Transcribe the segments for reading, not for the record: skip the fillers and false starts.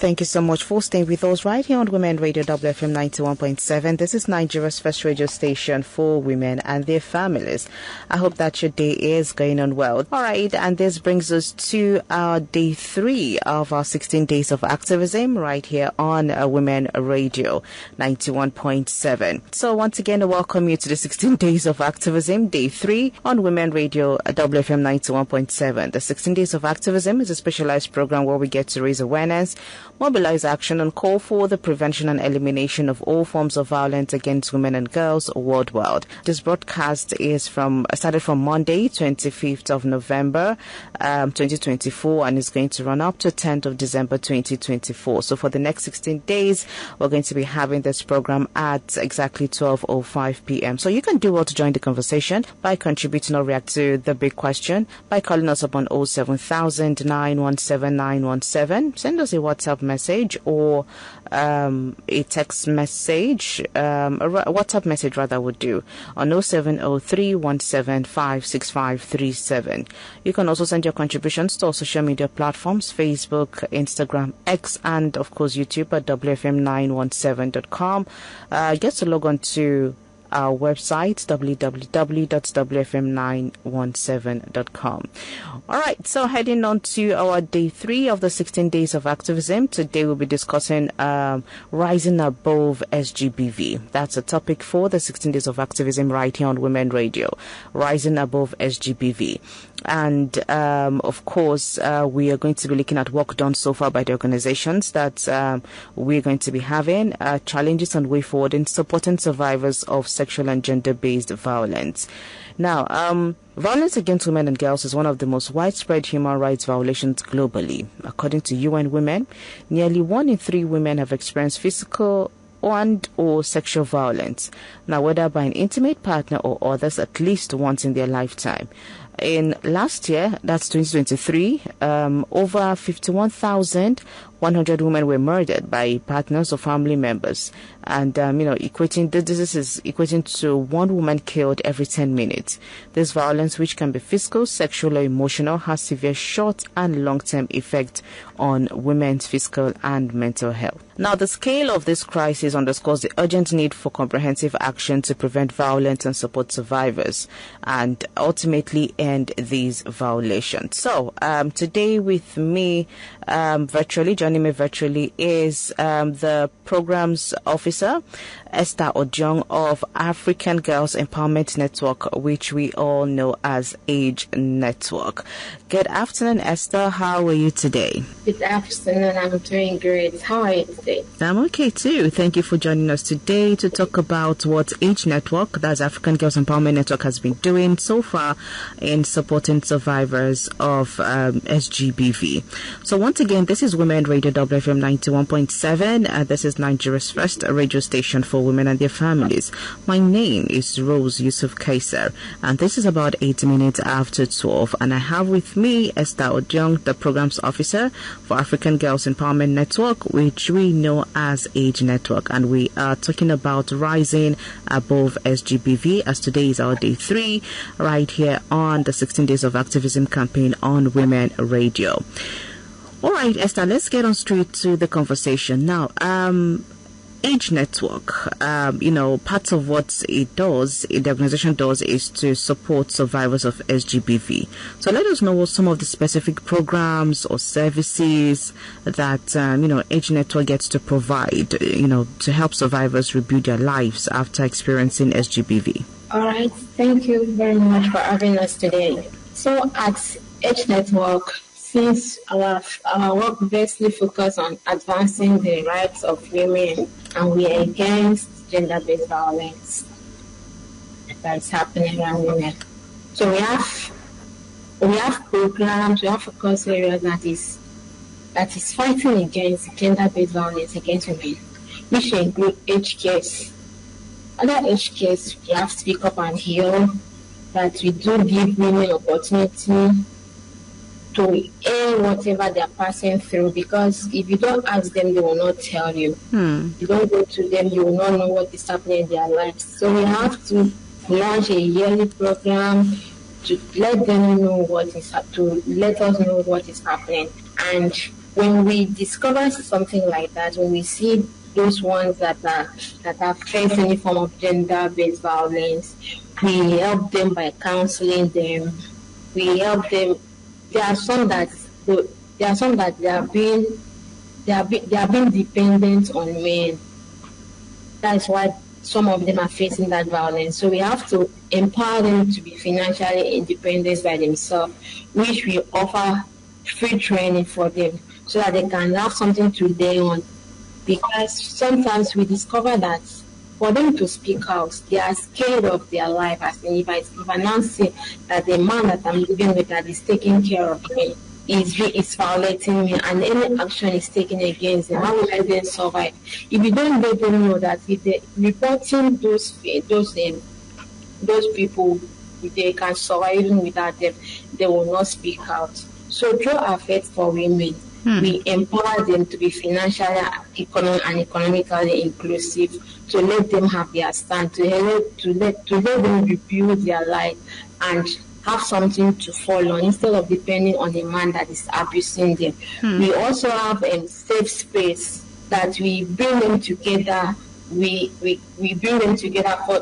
Thank you so much for staying with us right here on Women Radio WFM 91.7. This is Nigeria's first radio station for women and their families. I hope that your day is going on well. All right, and this brings us to our day 3 of our 16 Days of Activism right here on Women Radio 91.7. So once again, I welcome you to the 16 Days of Activism, day 3 on Women Radio WFM 91.7. The 16 Days of Activism is a specialized program where we get to raise awareness, mobilize action, and call for the prevention and elimination of all forms of violence against women and girls worldwide. This broadcast is started from Monday, 25th of November, 2024, and is going to run up to 10th of December, 2024. So for the next 16 days, we're going to be having this program at exactly 12:05 p.m. So you can do well to join the conversation by contributing or react to the big question by calling us up on 07000 917 917. Send us a WhatsApp message or a text message, a WhatsApp message rather would do, on 0703175537. You can also send your contributions to our social media platforms, Facebook, Instagram, X, and of course YouTube at wfm917.com. Get to log on to our website, www.wfm917.com. All right, so heading on to our day 3 of the 16 Days of Activism. Today we'll be discussing rising above SGBV. That's a topic for the 16 Days of Activism right here on Women Radio, rising above SGBV. And of course, we are going to be looking at work done so far by the organizations that we're going to be having, challenges and way forward in supporting survivors of sexual and gender-based violence. Now, violence against women and girls is one of the most widespread human rights violations globally. According to UN Women, nearly 1 in 3 women have experienced physical or sexual violence, now whether by an intimate partner or others, at least once in their lifetime. In last year, that's 2023, over 51,100 women were murdered by partners or family members. And, this is equating to 1 woman killed every 10 minutes. This violence, which can be physical, sexual, or emotional, has severe short and long-term effects on women's physical and mental health. Now, the scale of this crisis underscores the urgent need for comprehensive action to prevent violence and support survivors and ultimately end these violations. So, today with me, joining me virtually is the programs officer, Esther Ojong of African Girls Empowerment Network, which we all know as Age Network. Good afternoon, Esther. How are you today? Good afternoon. I'm doing great. How are you today? I'm okay too. Thank you for joining us today to talk about what Age Network, that's African Girls Empowerment Network, has been doing so far in supporting survivors of SGBV. So once again, this is Women Radio WFM 91.7. This is Nigeria's first radio station for women and their families. My name is Rose Yusuf Kaiser, and this is about 8 minutes after 12. And I have with me Esther Ojong, the programs officer for African Girls Empowerment Network, which we know as Age Network. And we are talking about rising above SGBV, as today is our day 3 right here on the 16 Days of Activism campaign on Women Radio. All right, Esther, let's get on straight to the conversation now. Age Network, part of what it does, the organization does, is to support survivors of SGBV. So let us know what some of the specific programs or services that, Age Network gets to provide, to help survivors rebuild their lives after experiencing SGBV. All right. Thank you very much for having us today. So at Age Network, since our work basically focuses on advancing the rights of women, and we are against gender-based violence that's happening around women. So we have programs, we have focus areas that is fighting against gender-based violence against women, which include age cares. Other age cares, we have to speak up and heal, that we do give women opportunity to air whatever they're passing through, because if you don't ask them, they will not tell you. You don't go to them, you will not know what is happening in their lives. So we have to launch a yearly program to let them know to let us know what is happening. And when we discover something like that, when we see those ones that are facing any form of gender-based violence, we help them by counseling them. We help them. There are some that they are being dependent on men. That's why some of them are facing that violence. So we have to empower them to be financially independent by themselves, which we offer free training for them so that they can have something to lay on. Because sometimes we discover that for them to speak out, they are scared of their life. As in, if I now say that the man that I'm living with that is taking care of me is violating me, and any action is taken against them, how will I then survive? If you don't let them know that if they reporting those people, if they can survive even without them, they will not speak out. So through our faith for women, we empower them to be financially and economically inclusive, to let them have their stand, to let them rebuild their life and have something to fall on instead of depending on a man that is abusing them. We also have a safe space that we bring them together. We bring them together for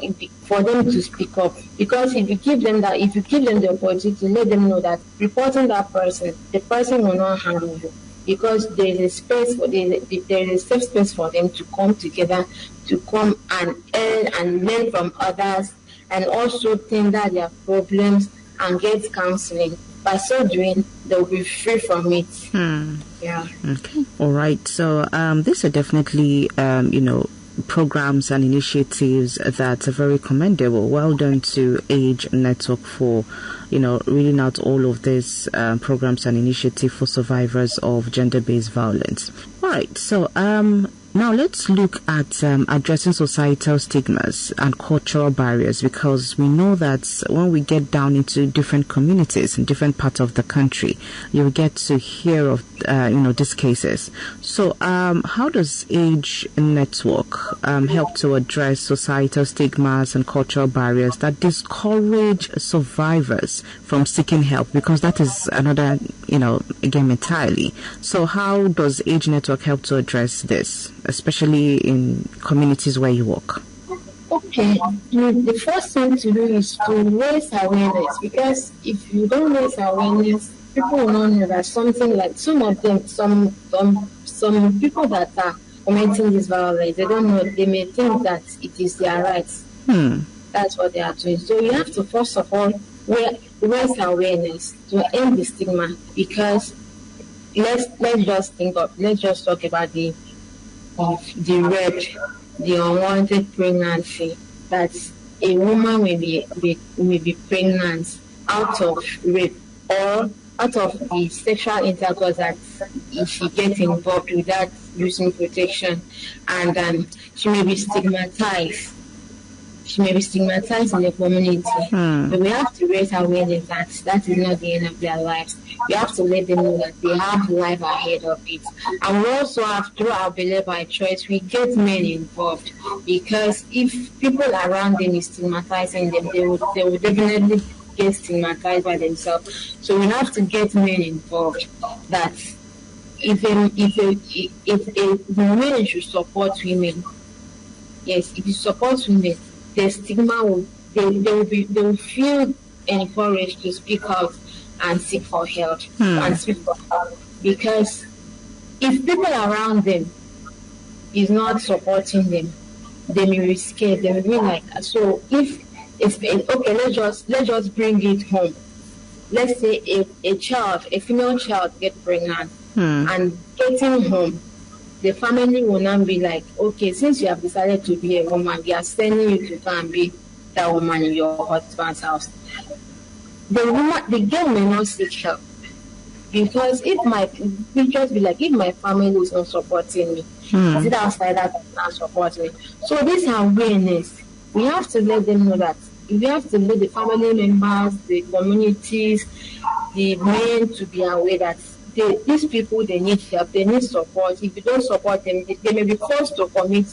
them to speak up. Because if you give them the opportunity to let them know that reporting that person, the person will not harm you. Because there is a safe space for them to come together, to come and earn and learn from others, and also tender their problems and get counseling. By so doing, they'll be free from it. Yeah. Okay. All right. So these are definitely programs and initiatives that are very commendable. Well done to Age Network for reading out all of these programs and initiatives for survivors of gender-based violence. All right. So now let's look at addressing societal stigmas and cultural barriers, because we know that when we get down into different communities in different parts of the country, you'll get to hear of these cases. So how does Age Network help to address societal stigmas and cultural barriers that discourage survivors from seeking help? Because that is another game entirely. So how does Age Network help to address this, especially in communities where you work? Okay, the first thing to do is to raise awareness, because if you don't raise awareness, people will not know that something like some people that are committing this violence, they don't know, they may think that it is their rights. That's what they are doing. So you have to first of all raise awareness to end the stigma, because let's just talk about the rape, the unwanted pregnancy, that a woman may be pregnant out of rape or out of the sexual intercourse that she gets involved without using protection, and she may be stigmatized. She may be stigmatized in the community. But we have to raise awareness that is not the end of their lives. We have to let them know that they have life ahead of it. And we also have, through our Believe by Choice, we get men involved, because if people around them is stigmatizing them, they will definitely get stigmatized by themselves. So we have to get men involved. That if women should support women, yes, if you support women, the stigma they will feel encouraged to speak out and seek for help because if people around them is not supporting them, they may be scared. They may be like, so if it's okay, let's just bring it home. Let's say a female child get pregnant and getting home, the family will not be like, okay, since you have decided to be a woman, they are sending you to go and be that woman in your husband's house. The girl may not seek help, because if my family is not supporting me, is it outside that not supporting me? So this awareness, we have to let them know that. We have to let the family members, the communities, the men to be aware that these people, they need help, they need support. If you don't support them, they may be forced to commit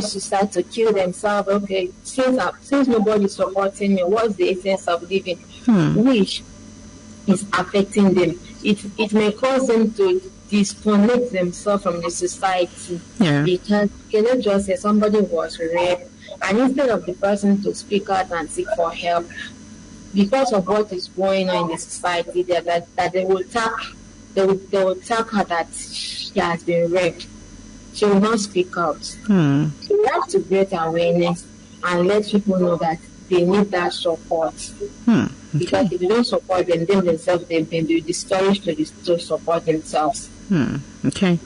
suicide, to kill themselves. Okay, since nobody is supporting me, what's the essence of living? Which is affecting them. It may cause them to disconnect themselves from the society. Yeah. Because let's just say somebody was raped, and instead of the person to speak out and seek for help, because of what is going on in the society, that they will tag her that she has been raped. She will not speak out. So we have to create awareness and let people know that they need that support. Okay. Because if you don't support them themselves, they'll be discouraged to support themselves. Okay.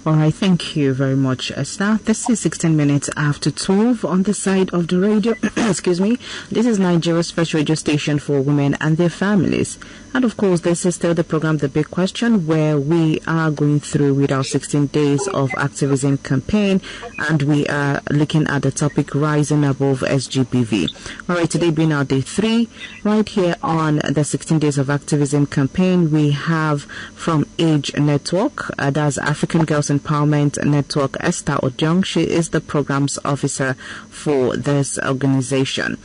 All right. Thank you very much, Esther. This is 16 minutes after 12 on the side of the radio. Excuse me. This is Nigeria's first radio station for women and their families. And of course, this is still the program, The Big Question, where we are going through with our 16 Days of Activism campaign. And we are looking at the topic Rising Above SGBV. All right. Today being our day 3, right here on the 16 Days of Activism campaign, we have from Age Network, that's African Girls Empowerment Network, Esther Ojong. She is the programs officer for this organization.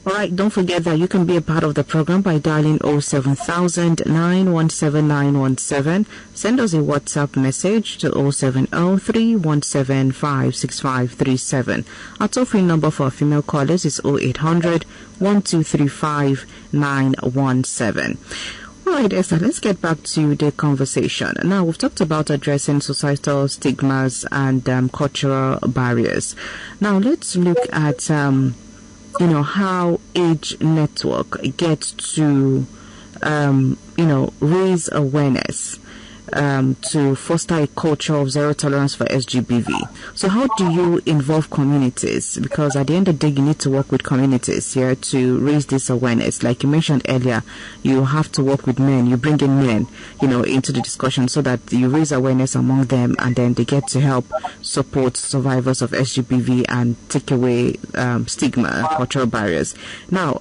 All right, don't forget that you can be a part of the program by dialing 07000 917 917. Send us a WhatsApp message to 070 317 56537. Our toll-free number for female callers is 0800 1235 917. All right, Esther, let's get back to the conversation. Now, we've talked about addressing societal stigmas and cultural barriers. Now, let's look at, how Age Network gets to, raise awareness to foster a culture of zero tolerance for SGBV. So how do you involve communities? Because at the end of the day, you need to work with communities here to raise this awareness. Like you mentioned earlier, you have to work with men. You bring in men, into the discussion so that you raise awareness among them, and then they get to help support survivors of SGBV and take away stigma, cultural barriers. Now,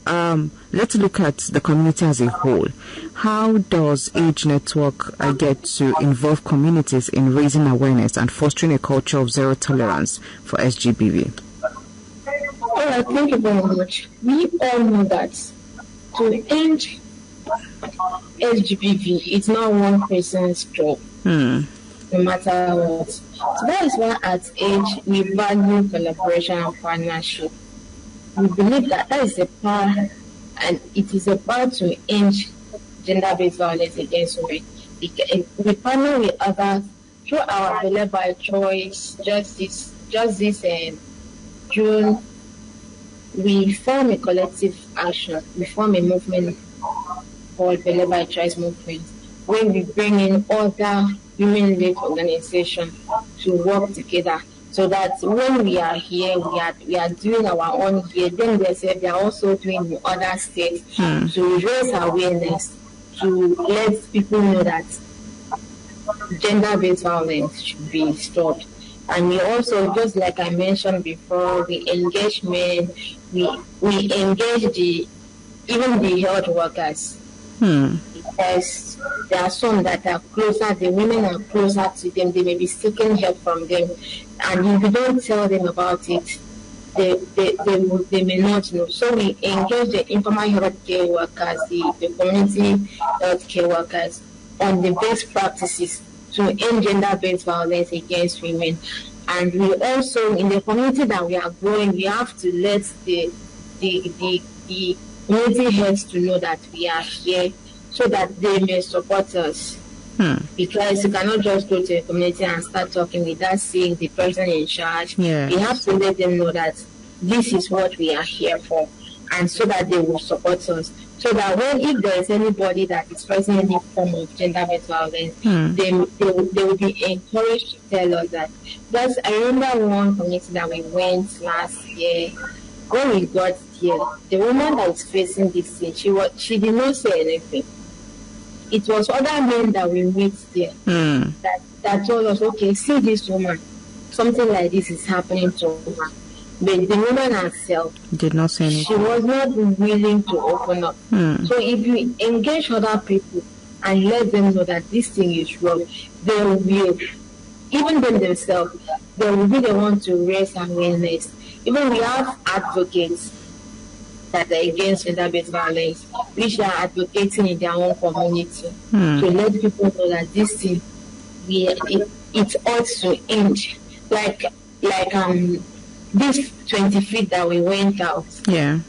let's look at the community as a whole. How does Age Network get to involve communities in raising awareness and fostering a culture of zero tolerance for SGBV? All right, thank you very much. We all know that to end SGBV, it's not one person's job, no matter what. So that is why at Age we value collaboration and partnership. We believe that is a power, and it is a power to end gender-based violence against women. We partner with others through our Belle by Choice. Just this June, we form a collective action. We form a movement called Belle by Choice movement, where we bring in other women-led organizations to work together. So that when we are here, we are doing our own here. Then they are also doing the other states to raise awareness, to let people know that gender-based violence should be stopped. And we also, just like I mentioned before, the engagement, we engage even the health workers. Because there are some that are closer, the women are closer to them, they may be seeking help from them. And if you don't tell them about it, they may not know. So we engage the informal healthcare workers, the community healthcare workers on the best practices to end gender-based violence against women. And we also, in the community that we are growing, we have to let the community heads to know that we are here so that they may support us. Because you cannot just go to a community and start talking without seeing the person in charge. Yeah. We have to let them know that this is what we are here for, and so that they will support us. So that if there is anybody that is facing any form of gender-based violence, they will be encouraged to tell us that. Because I remember one community that we went last year. When we got here, the woman that was facing this thing, she did not say anything. It was other men that we met there that told us, okay, see this woman, something like this is happening to her. But the woman herself did not say anything. She was not willing to open up. So if you engage other people and let them know that this thing is wrong, they will, even themselves, they will be the one to raise awareness. Even we have advocates that are against gender-based violence, which are advocating in their own community to let people know that this thing it ought to end. Like this 20 feet that we went out. Yeah.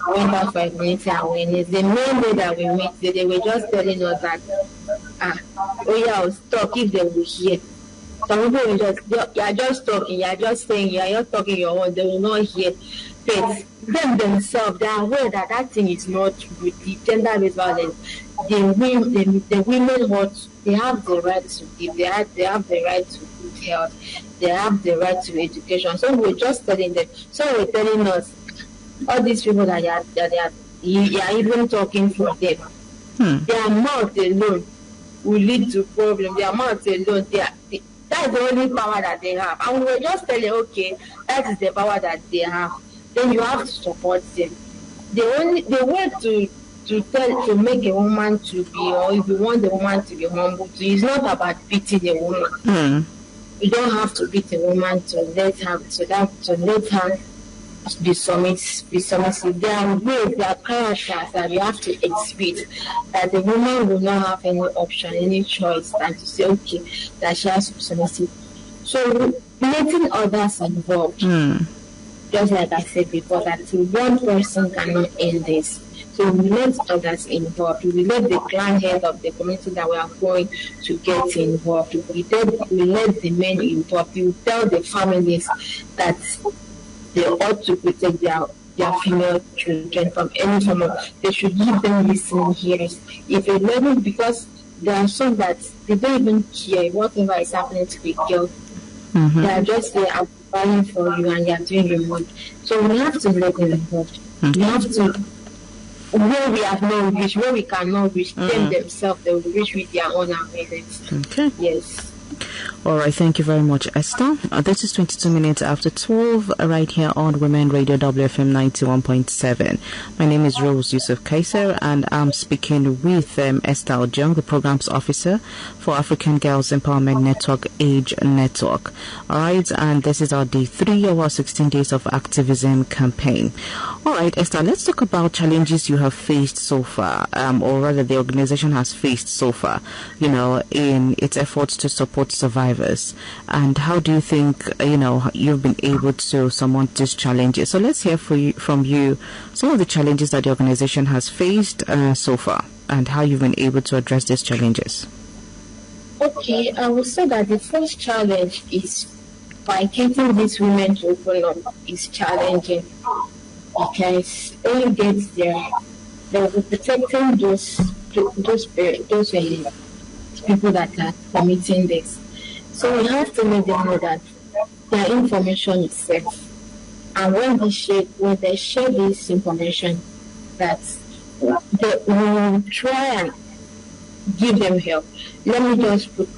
Went out for community awareness. The main day that we met, they were just telling us that, oh yeah, I'll stop if they will hear. Some people will just, you are just talking, you are just saying, you are just talking your own, they will not hear. But them themselves, they are aware that that thing is not with the gender-based violence. The women want, they have the right to give, they have the right to good health, they have the right to education. So we're just telling them, so we're telling us, all these people that you are even talking for them, their mouth alone will lead to problems. Their mouth alone, that's the only power that they have. And we're just telling, okay, that is the power that they have. Then you have to support them. The way to make a woman to be, or if you want the woman to be humble, it's not about beating a woman. You don't have to beat a woman to let her be submissive. There are ways, there are characters that you have to exhibit that the woman will not have any option, any choice than to say, okay, that she has to be submissive. So letting others involved, just like I said before, that one person cannot end this. So we let others involved. We let the clan head of the community that we are going to get involved. We let the men involved. We tell the families that they ought to protect their female children from any form of, they should give them listening ears. If a level, because there are some that they don't even care whatever is happening to the girl. They are just there, I'm fighting for you and they are doing your work. So we have to let them involved. We have to, where we have not reached, where we cannot reach, them themselves, they will reach with their own awareness. Okay. Yes. All right, thank you very much, Esther. This is 22 minutes after 12 right here on Women Radio WFM 91.7. My name is Rose Yusuf Kaiser and I'm speaking with Esther Ojong, the Programs Officer for African Girls Empowerment Network, Age Network. All right, and this is our day 3 of our 16 Days of Activism campaign. All right, Esther, let's talk about challenges you have faced so far, or rather the organization has faced so far, in its efforts to support survivors. And how do you think, you've been able to surmount these challenges? So let's hear from you some of the challenges that the organization has faced so far and how you've been able to address these challenges. Okay, I would say that the first challenge is by getting these women to open up is challenging, because when you get there, they'll be protecting those people that are committing this. So we have to make them know that their information is safe. And when they share this information, that they will try and give them help. Let me just put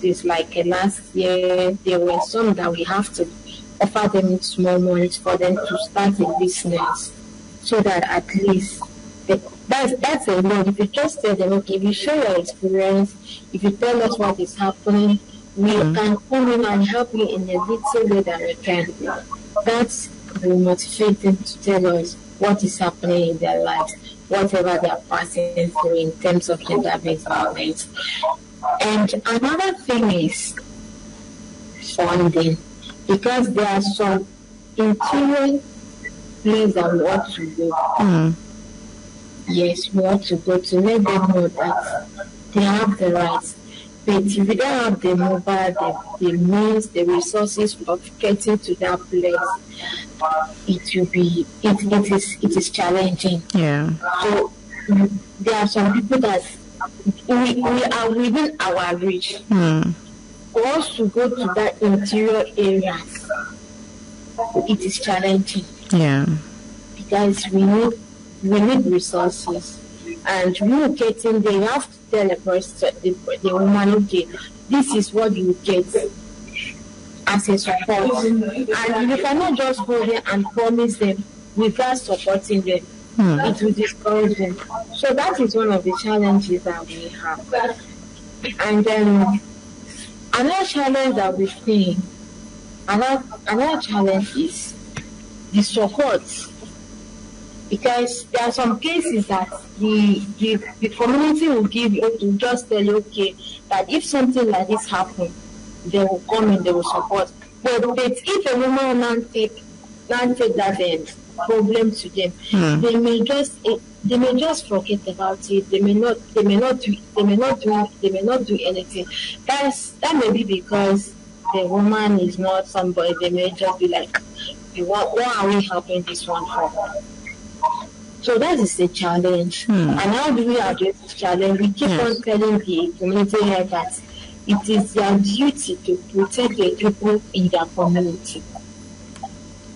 this, like last year, there were some that we have to offer them small monies for them to start a business, so that at least that's a lot. If you just tell them, okay, if you share your experience, if you tell us what is happening, we can come in and help you in a little way that we can. That's will motivate them to tell us what is happening in their lives, whatever they are passing through in terms of gender-based violence. And another thing is funding, because there are some interior places that we ought to go. Yes, we ought to go to let them know that they have the rights. But if you don't have the mobile, the means, the resources of getting to that place, it is challenging. Yeah. So there are some people that we are within our reach. For us to go to that interior area, it is challenging. Yeah. Because we need resources. And we getting there, you have to tell the person, the woman, okay, this is what you get as a support. And you cannot just go there and promise them without supporting them. It will discourage them. So that is one of the challenges that we have. And then another challenge that we see, another challenge is the support. Because there are some cases that the community will just tell you, okay, that if something like this happens, they will come and they will support. But if a woman now take that problem to them, they may just forget about it. They may not do anything. That may be because the woman is not somebody. They may just be like, what are we helping this one for? So that is the challenge. And how do we address this challenge? We keep on telling the community here that it is their duty to protect the people in their community.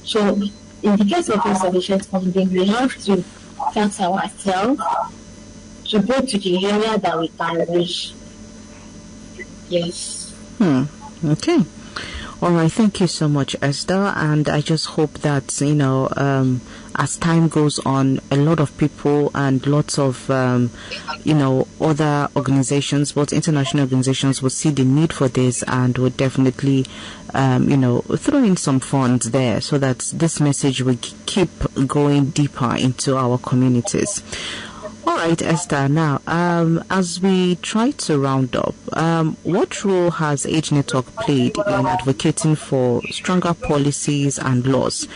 So in the case of insufficient funding, we have to tax ourselves to go to the area that we can reach. Yes. Okay. All right. Thank you so much, Esther. And I just hope that, as time goes on, a lot of people and lots of, other organizations, both international organizations, will see the need for this and would definitely, throw in some funds there so that this message will keep going deeper into our communities. All right, Esther. Now, as we try to round up, what role has Age Network played in advocating for stronger policies and laws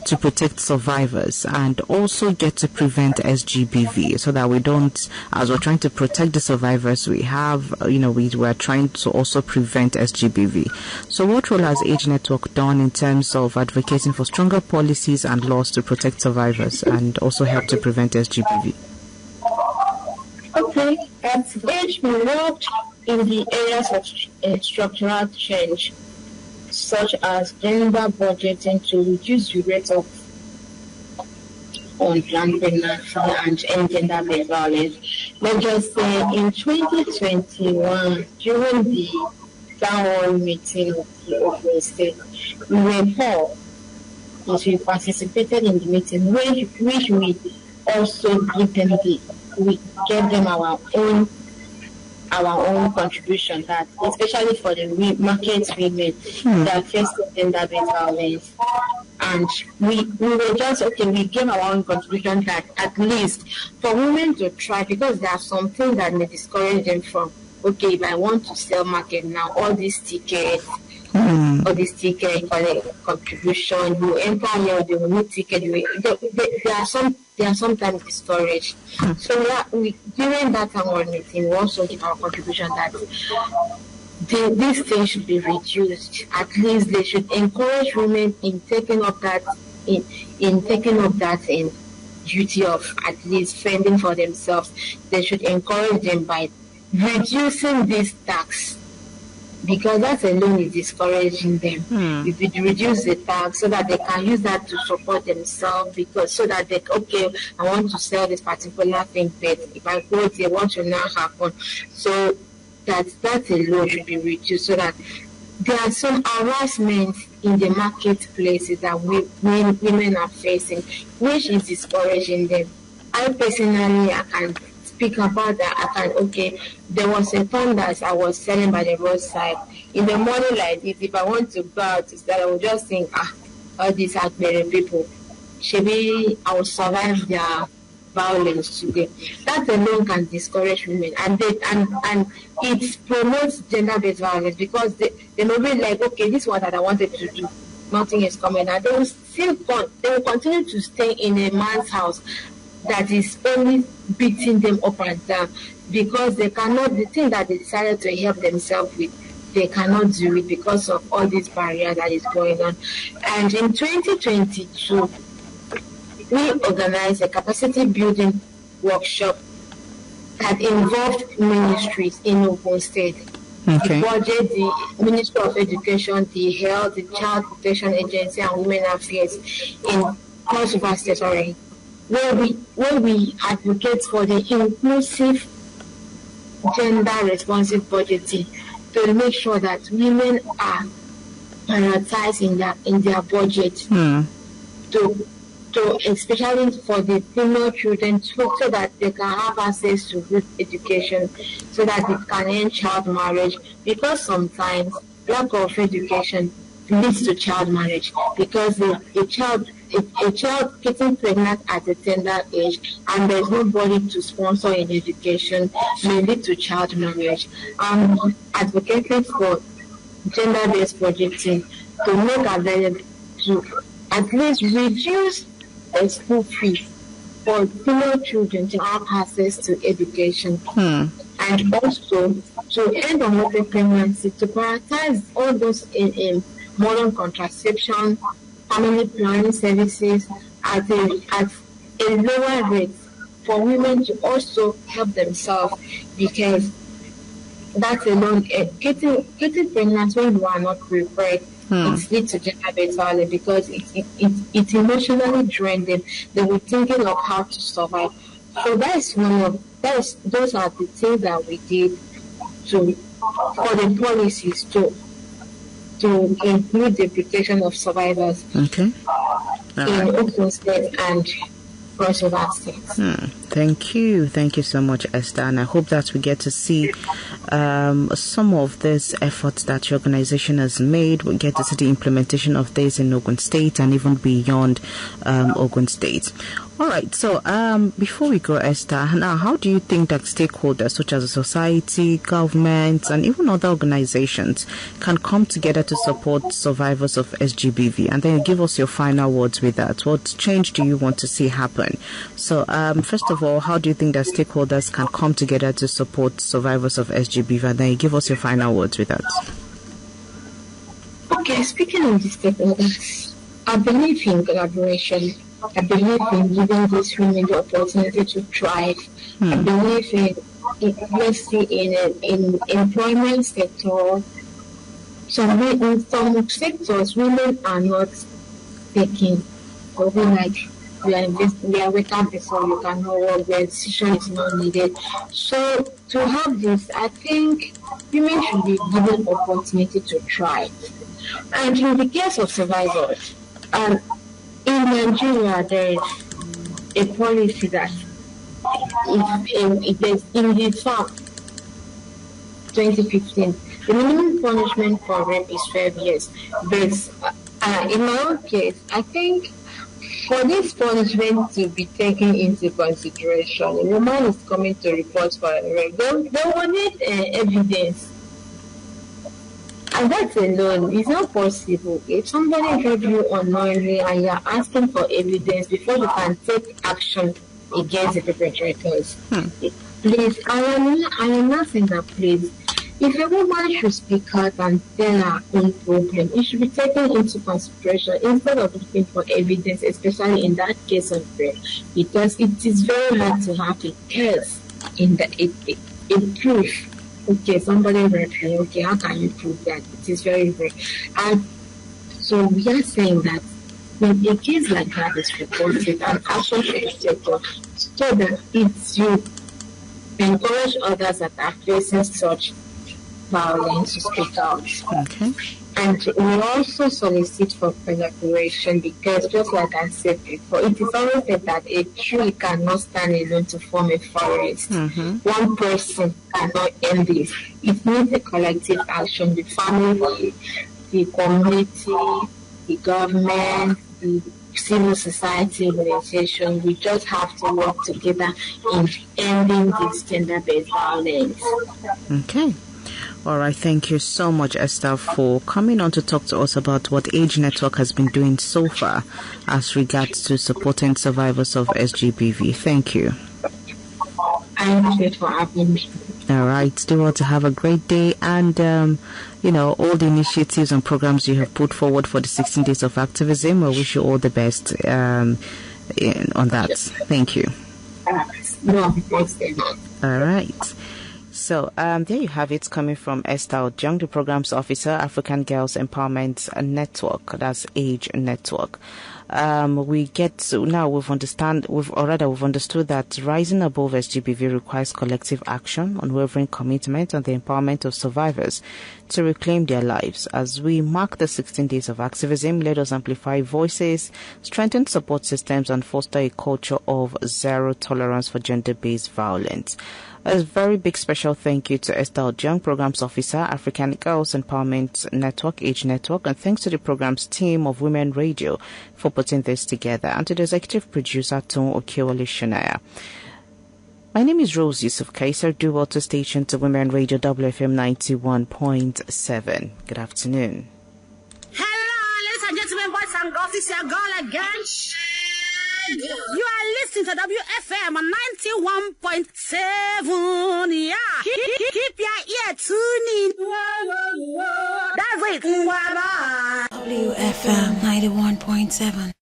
to protect survivors and also get to prevent SGBV, so that we don't, as we're trying to protect the survivors, we have, we're trying to also prevent SGBV. So what role has Age Network done in terms of advocating for stronger policies and laws to protect survivors and also help to prevent SGBV? Okay, at Age, we worked in the areas of structural change, such as gender budgeting to reduce the rate of unplanned pregnancy and end gender-based violence. Let's just say in 2021, during the town hall meeting of the Open State, we were poor, but we participated in the meeting, which we also we gave them our own contribution, that especially for the market women that face gender-based violence. And we were just, we gave our own contribution that at least for women to try, because there are some things that may discourage them from, if I want to sell market now, all these tickets, contribution, you enter here, they will need ticket, they are sometimes discouraged. So during that time meeting, we also give our contribution that this thing should be reduced. At least they should encourage women in taking up that duty of at least fending for themselves. They should encourage them by reducing this tax, because that alone is discouraging them. If we reduce the tax so that they can use that to support themselves, so that they, I want to sell this particular thing, but if I go there, what will now happen? So that alone should be reduced, so that there are some harassment in the marketplaces that women are facing, which is discouraging them. I personally, I can speak about that. There was a time that I was selling by the roadside. In the morning like this, if I want to go out to sell, I would just think, all these are very people. Maybe I will survive their violence today. That alone can discourage women, and it promotes gender-based violence, because they may be like, this is what I wanted to do. Nothing is coming, and they will continue to stay in a man's house that is only beating them up and down, because they cannot, the thing that they decided to help themselves with, they cannot do it because of all these barriers that is going on. And in 2022, we organized a capacity building workshop that involved ministries in Ogun State. The budget, the Ministry of Education, the Health, the Child Protection Agency, and Women Affairs in Cross River State already, where we advocate for the inclusive, gender-responsive budgeting to make sure that women are prioritized in their budget, to especially for the female children, so that they can have access to good education, so that they can end child marriage, because sometimes lack of education leads to child marriage, because a a child getting pregnant at a tender age and there's nobody to sponsor in education may lead to child marriage. Advocating for gender-based budgeting to make available to at least reduce the school fees for female children to have access to education. And also to end unwanted pregnancy, to prioritize all those in modern contraception, family planning services at a lower rate for women to also help themselves, because that alone, getting pregnant when you are not prepared, it leads to gender-based violence because it emotionally drains them. They were thinking of how to survive. So those are the things that we did for the policies to include the protection of survivors in Ogun State and crossover states. Thank you so much, Esther, and I hope that we get to see some of these efforts that your organization has made. We get to see the implementation of this in Ogun State and even beyond Ogun State. All right, so before we go, Esther, now how do you think that stakeholders such as the society, governments, and even other organizations can come together to support survivors of SGBV? And then give us your final words with that. What change do you want to see happen? So first of all, how do you think that stakeholders can come together to support survivors of SGBV? And then give us your final words with that. Okay, speaking of the stakeholders, I believe in collaboration. I believe in giving these women the opportunity to thrive. I believe in employment sector. In some sectors, women are not taking over, like we are waking before you cannot work, where decision is not needed. So to have this, I think women should be given opportunity to try. And in the case of survivors, in Nigeria, there is a policy that in the FAP 2015, the minimum punishment for rape is 12 years. But in my own case, I think for this punishment to be taken into consideration, a woman is coming to report for rape. They will need evidence. And that alone is not possible. If somebody raped you unknowingly and you are asking for evidence before you can take action against the perpetrators, please, I am not saying that, please. If a woman should speak out and tell her own problem, it should be taken into consideration instead of looking for evidence, especially in that case of rape, because it is very hard to have a case in a proof. Okay, somebody raped you. Okay, how can you prove that? It is very, very. And so we are saying that when a case like that is reported, and action should be taken so that you encourage others that are facing such violence to speak out. Okay. And we also solicit for collaboration because, just like I said before, it is always said that a tree cannot stand alone to form a forest. One person cannot end this. It needs a collective action. The family, the community, the government, the civil society organization. We just have to work together in ending this gender-based violence. Okay. All right, thank you so much, Esther, for coming on to talk to us about what Age Network has been doing so far as regards to supporting survivors of SGBV. Thank you. Thank you for having me. All right, still want to have a great day, and all the initiatives and programs you have put forward for the 16 Days of Activism. I wish you all the best on that. Thank you. All right. So there you have it, coming from Esther Ojong, the Programs Officer, African Girls Empowerment Network. That's Age Network. We get to now we've understood that rising above SGBV requires collective action, unwavering commitment, and the empowerment of survivors to reclaim their lives. As we mark the 16 Days of Activism, let us amplify voices, strengthen support systems, and foster a culture of zero tolerance for gender-based violence. A very big special thank you to Estelle Jung, Programs Officer, African Girls Empowerment Network, Age Network, and thanks to the program's team of Women Radio for putting this together, and to the executive producer, Tom Okewale Shunaya. My name is Rose Yusuf Kaiser. Do well to station to Women Radio WFM 91.7. Good afternoon. Hello, ladies and gentlemen, boys and girls, it's your girl again. You are listening to WFM 91.7. Yeah, keep your ear tuned in. That's it. WFM 91.7.